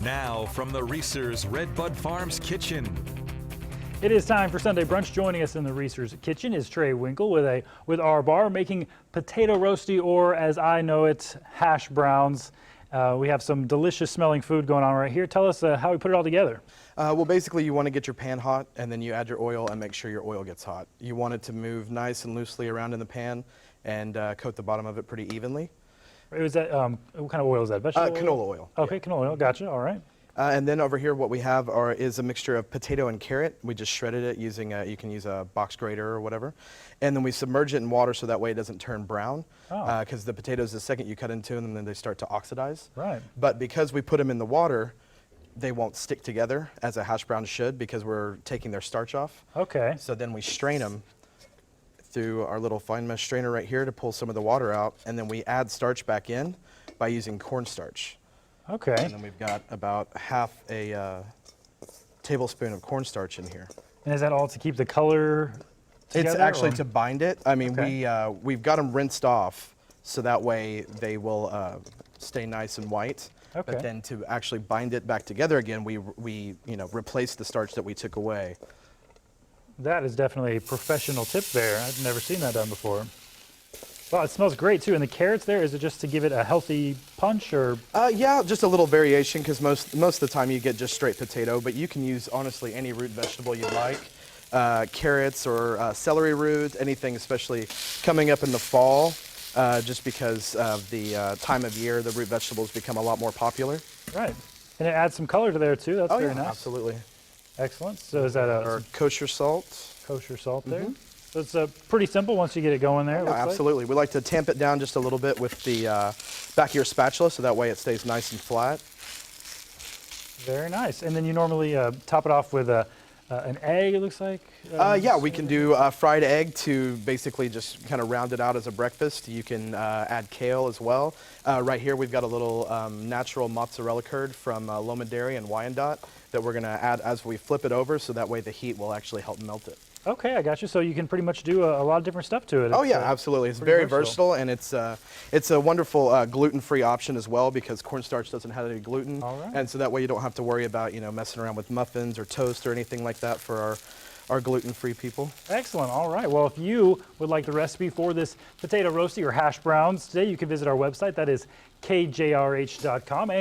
Now from the Reese's Red Bud Farms kitchen. It is time for Sunday brunch. Joining us in the Reese's kitchen is Trey Winkle with our bar making potato rosti, or as I know it, hash browns. We have some delicious smelling food going on right here. Tell us how we put it all together. Well, basically you want to get your pan hot, and then you add your oil and make sure your oil gets hot. You want it to move nice and loosely around in the pan and coat the bottom of it pretty evenly. Is that, what kind of oil is that? Vegetable oil? Canola oil. Okay, yeah. canola oil. Gotcha. All right. And then over here what we have is a mixture of potato and carrot. We just shredded it using, you can use a box grater or whatever. And then we submerge it in water so that way it doesn't turn brown. Because the potatoes, the second you cut into them, then they start to oxidize. Right. But because we put them in the water, they won't stick together as a hash brown should, because we're taking their starch off. Okay. So then we strain them through our little fine mesh strainer right here to pull some of the water out. And then we add starch back in by using cornstarch. Okay. And then we've got about half a tablespoon of cornstarch in here. And is that all to keep the color together? It's actually or? to bind it. I mean, Okay. we've got them rinsed off so that way they will stay nice and white. Okay. But then to actually bind it back together again, we replace the starch that we took away. That is definitely a professional tip there. I've never seen that done before. Wow, it smells great too. And the carrots there, is it just to give it a healthy punch, or? Yeah, just a little variation, because most of the time you get just straight potato, but you can use honestly any root vegetable you'd like. Carrots or celery root, anything, especially coming up in the fall, just because of the time of year, the root vegetables become a lot more popular. Right. And it adds some color to there too. That's very nice. Absolutely. Excellent. So is that Or kosher salt. kosher salt there? So it's pretty simple once you get it going there. Yeah, absolutely. We like to tamp it down just a little bit with the back of your spatula, so that way it stays nice and flat. Very nice. And then you normally top it off with an egg, it looks like? Yeah, we can do fried egg to basically just kind of round it out as a breakfast. You can add kale as well. Right here we've got a little natural mozzarella curd from Loma Dairy and Wyandotte that we're going to add as we flip it over, so that way the heat will actually help melt it. Okay, I got you. So you can pretty much do a lot of different stuff to it. Oh yeah, absolutely. It's very versatile, and it's a wonderful gluten-free option as well, because cornstarch doesn't have any gluten. All right. And so that way you don't have to worry about messing around with muffins or toast or anything like that for our gluten-free people. Excellent. All right. Well, if you would like the recipe for this potato rosti or hash browns today, you can visit our website. That is kjrh.com. And